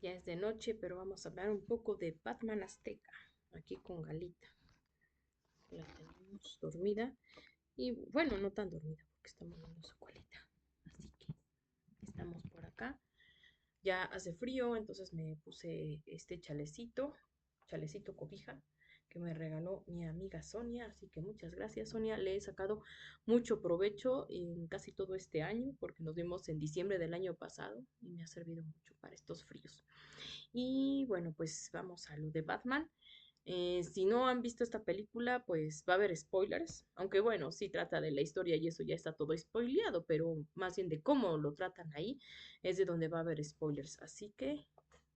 Ya es de noche, pero vamos a hablar un poco de Batman Azteca, aquí con Galita. La tenemos dormida y bueno, no tan dormida porque está moviendo su colita. Así que estamos por acá. Ya hace frío, entonces me puse este chalecito cobija que me regaló mi amiga Sonia, así que muchas gracias Sonia, le he sacado mucho provecho en casi todo este año porque nos vimos en diciembre del año pasado y me ha servido mucho para estos fríos. Y bueno, pues vamos a lo de Batman. Si no han visto esta película, pues va a haber spoilers, aunque bueno, sí trata de la historia y eso ya está todo spoileado, pero más bien de cómo lo tratan ahí es de donde va a haber spoilers. Así que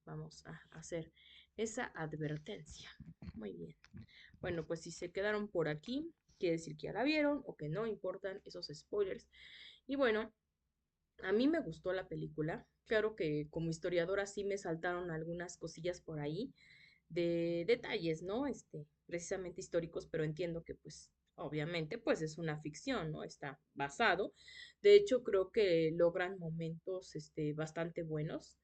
vamos a hacer esa advertencia. Muy bien. Bueno, pues si se quedaron por aquí, quiere decir que ya la vieron o que no importan esos spoilers. Y bueno, a mí me gustó la película. Claro que como historiadora sí me saltaron algunas cosillas por ahí de detalles, ¿no? Precisamente históricos, pero entiendo que pues obviamente pues es una ficción, ¿no? Está basado. De hecho, creo que logran momentos bastante buenos.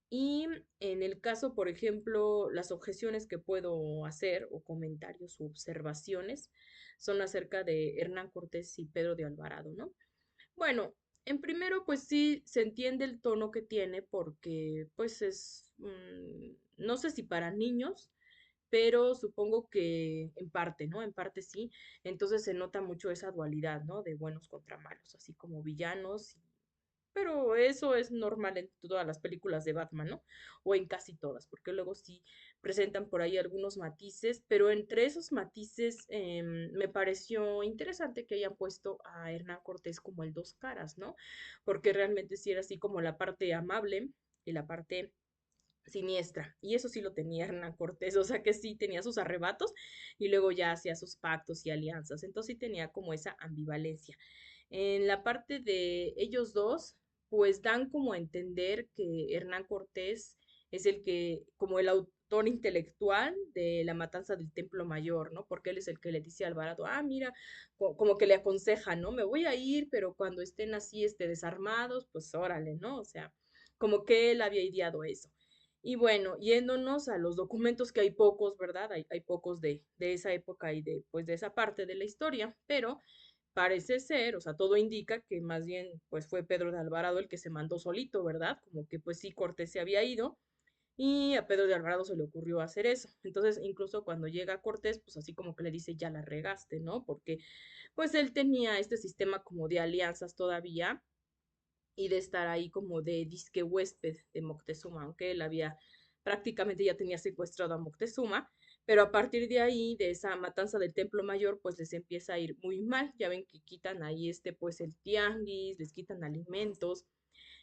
Y en el caso, por ejemplo, las objeciones que puedo hacer o comentarios u observaciones son acerca de Hernán Cortés y Pedro de Alvarado, ¿no? Bueno, en primero, pues sí se entiende el tono que tiene porque pues es, no sé si para niños, pero supongo que en parte, ¿no? En parte sí. Entonces se nota mucho esa dualidad, ¿no? De buenos contra malos, así como villanos. Pero eso es normal en todas las películas de Batman, ¿no? O en casi todas, porque luego sí presentan por ahí algunos matices, pero entre esos matices me pareció interesante que hayan puesto a Hernán Cortés como el dos caras, ¿no? Porque realmente sí era así como la parte amable y la parte siniestra. Y eso sí lo tenía Hernán Cortés, o sea que sí tenía sus arrebatos y luego ya hacía sus pactos y alianzas. Entonces sí tenía como esa ambivalencia. En la parte de ellos dos, pues dan como a entender que Hernán Cortés es el que, como el autor intelectual de la matanza del Templo Mayor, ¿no? Porque él es el que le dice a Alvarado, ah, mira, como que le aconseja, ¿no? Me voy a ir, pero cuando estén así, desarmados, pues órale, ¿no? O sea, como que él había ideado eso. Y bueno, yéndonos a los documentos, que hay pocos, ¿verdad? Hay pocos de esa época y de, pues, de esa parte de la historia, pero parece ser, o sea, todo indica que más bien, pues, fue Pedro de Alvarado el que se mandó solito, ¿verdad? Como que, pues, sí, Cortés se había ido y a Pedro de Alvarado se le ocurrió hacer eso. Entonces, incluso cuando llega Cortés, pues, así como que le dice, ya la regaste, ¿no? Porque, pues, él tenía este sistema como de alianzas todavía y de estar ahí como de disque huésped de Moctezuma, aunque él había prácticamente ya tenía secuestrado a Moctezuma, pero a partir de ahí, de esa matanza del Templo Mayor, pues les empieza a ir muy mal. Ya ven que quitan ahí pues el tianguis, les quitan alimentos,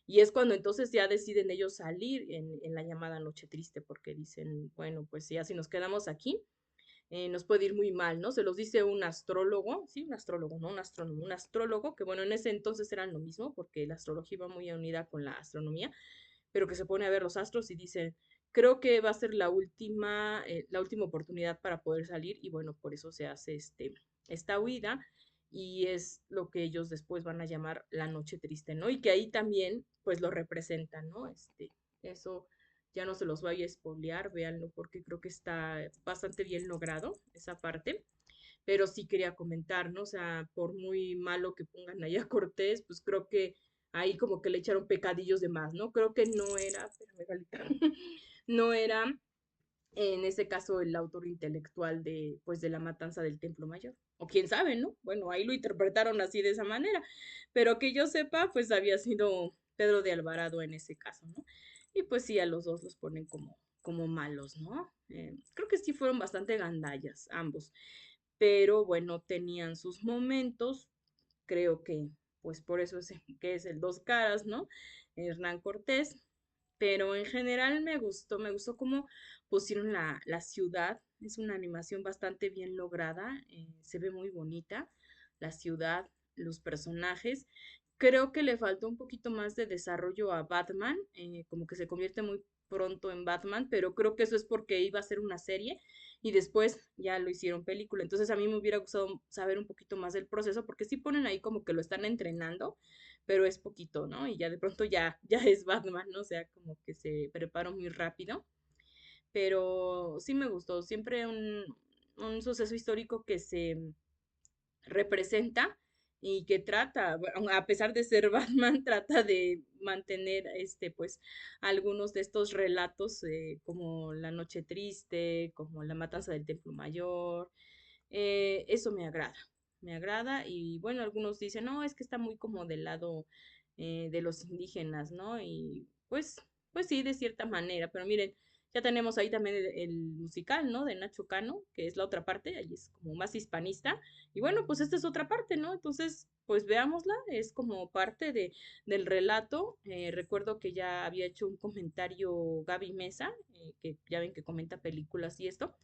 y es cuando entonces ya deciden ellos salir en la llamada Noche Triste, porque dicen, bueno, pues ya si nos quedamos aquí, nos puede ir muy mal, ¿no? Se los dice un astrólogo, sí, un astrólogo, no un astrónomo, un astrólogo, que bueno, en ese entonces eran lo mismo, porque la astrología iba muy unida con la astronomía, pero que se pone a ver los astros y dice, creo que va a ser la última oportunidad para poder salir, y bueno, por eso se hace esta huida, y es lo que ellos después van a llamar la noche triste, ¿no? Y que ahí también, pues lo representan, ¿no? Eso ya no se los vaya a spoilear, véanlo porque creo que está bastante bien logrado esa parte, pero sí quería comentar, ¿no? O sea, por muy malo que pongan allá a Cortés, pues creo que ahí como que le echaron pecadillos de más, ¿no? Creo que no era, espérame, Galita, no era en ese caso el autor intelectual de, pues, de la matanza del Templo Mayor. O quién sabe, ¿no? Bueno, ahí lo interpretaron así de esa manera, pero que yo sepa, pues había sido Pedro de Alvarado en ese caso, ¿no? Y pues sí, a los dos los ponen como malos, ¿no? Creo que sí fueron bastante gandallas ambos, pero bueno, tenían sus momentos, creo que pues por eso es que es el dos caras, ¿no? Hernán Cortés, pero en general me gustó cómo pusieron la ciudad, es una animación bastante bien lograda, se ve muy bonita, la ciudad, los personajes. Creo que le faltó un poquito más de desarrollo a Batman, como que se convierte muy pronto en Batman, pero creo que eso es porque iba a ser una serie y después ya lo hicieron película. Entonces a mí me hubiera gustado saber un poquito más del proceso, porque sí ponen ahí como que lo están entrenando, pero es poquito, ¿no? Y ya de pronto ya es Batman, ¿no? O sea, como que se preparó muy rápido, pero sí me gustó, siempre un suceso histórico que se representa y que trata, a pesar de ser Batman, trata de mantener pues algunos de estos relatos como La Noche Triste, como La Matanza del Templo Mayor. Eso me agrada y bueno, algunos dicen, no, es que está muy como del lado de los indígenas, ¿no? Y pues sí, de cierta manera, pero miren, ya tenemos ahí también el musical, ¿no? De Nacho Cano, que es la otra parte, ahí es como más hispanista. Y bueno, pues esta es otra parte, ¿no? Entonces, pues veámosla, es como parte del relato. Recuerdo que ya había hecho un comentario Gaby Mesa, que ya ven que comenta películas y esto,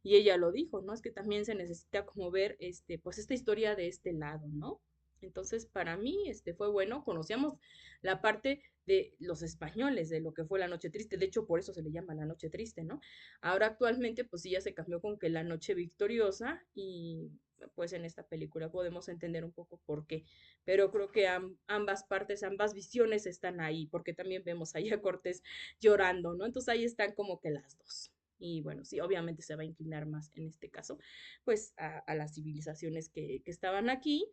y ella lo dijo, ¿no? Es que también se necesita como ver, pues esta historia de este lado, ¿no? Entonces, para mí, fue bueno, conocíamos la parte de los españoles, de lo que fue la Noche Triste, de hecho, por eso se le llama la Noche Triste, ¿no? Ahora actualmente, pues sí, ya se cambió con que la Noche Victoriosa y pues en esta película podemos entender un poco por qué, pero creo que ambas partes, ambas visiones están ahí, porque también vemos ahí a Cortés llorando, ¿no? Entonces ahí están como que las dos. Y bueno, sí, obviamente se va a inclinar más en este caso, pues a las civilizaciones que estaban aquí,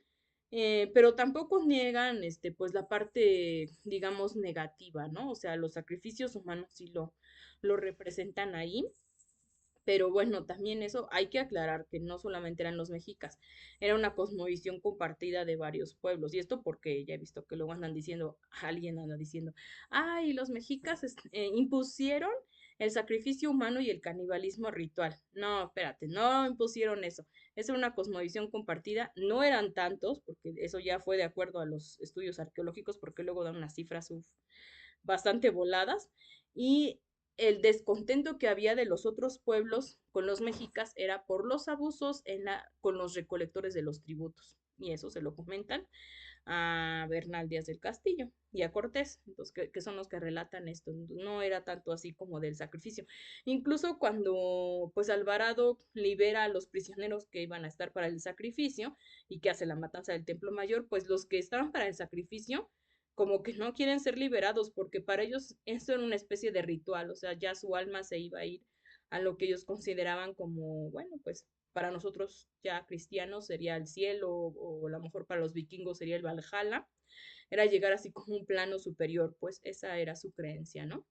pero tampoco niegan, pues la parte, digamos, negativa, ¿no? O sea, los sacrificios humanos sí lo representan ahí, pero bueno, también eso hay que aclarar que no solamente eran los mexicas, era una cosmovisión compartida de varios pueblos. Y esto porque ya he visto que luego andan diciendo, alguien anda diciendo, ay, los mexicas impusieron el sacrificio humano y el canibalismo ritual. No, espérate, no impusieron eso. Esa era una cosmovisión compartida. No eran tantos, porque eso ya fue de acuerdo a los estudios arqueológicos, porque luego dan unas cifras bastante voladas. Y el descontento que había de los otros pueblos con los mexicas era por los abusos con los recolectores de los tributos. Y eso se lo comentan a Bernal Díaz del Castillo y a Cortés, entonces, que son los que relatan esto. No era tanto así como del sacrificio. Incluso cuando pues Alvarado libera a los prisioneros que iban a estar para el sacrificio y que hace la matanza del Templo Mayor, pues los que estaban para el sacrificio como que no quieren ser liberados porque para ellos eso era una especie de ritual, o sea, ya su alma se iba a ir a lo que ellos consideraban como, bueno, pues para nosotros ya cristianos sería el cielo o a lo mejor para los vikingos sería el Valhalla, era llegar así como un plano superior, pues esa era su creencia, ¿no?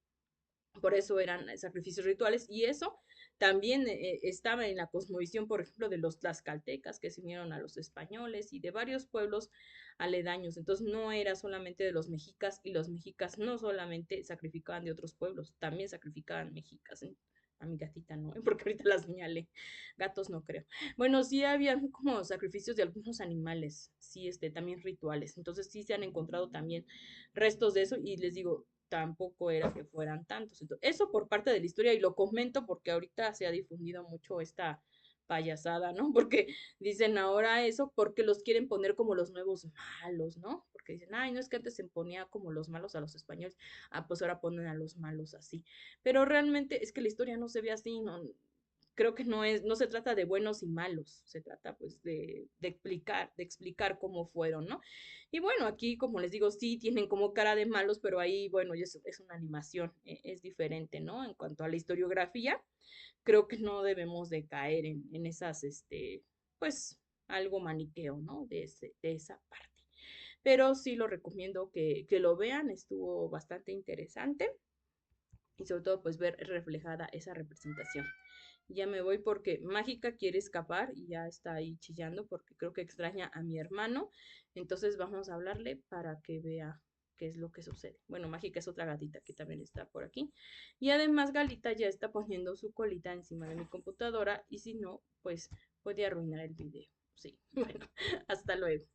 Por eso eran sacrificios rituales y eso también estaba en la cosmovisión, por ejemplo, de los tlaxcaltecas que se unieron a los españoles y de varios pueblos aledaños. Entonces no era solamente de los mexicas y los mexicas no solamente sacrificaban de otros pueblos, también sacrificaban mexicas. ¿Eh? A mi gatita no, porque ahorita la señalé. Gatos no creo. Bueno, sí habían como sacrificios de algunos animales, sí, también rituales. Entonces sí se han encontrado también restos de eso y les digo, tampoco era que fueran tantos. Entonces, eso por parte de la historia y lo comento porque ahorita se ha difundido mucho esta payasada, ¿no? Porque dicen ahora eso porque los quieren poner como los nuevos malos, ¿no? Porque dicen, ay, no es que antes se ponía como los malos a los españoles, pues ahora ponen a los malos así. Pero realmente es que la historia no se ve así, ¿no? Creo que no se trata de buenos y malos, se trata pues de explicar cómo fueron, ¿no? Y bueno, aquí como les digo, sí tienen como cara de malos, pero ahí, bueno, es una animación, es diferente, ¿no? En cuanto a la historiografía, creo que no debemos de caer en esas, pues, algo maniqueo, ¿no? De esa parte. Pero sí lo recomiendo que lo vean, estuvo bastante interesante y sobre todo pues ver reflejada esa representación. Ya me voy porque Mágica quiere escapar y ya está ahí chillando porque creo que extraña a mi hermano. Entonces vamos a hablarle para que vea qué es lo que sucede. Bueno, Mágica es otra gatita que también está por aquí. Y además Galita ya está poniendo su colita encima de mi computadora y si no, pues puede arruinar el video. Sí, bueno, hasta luego.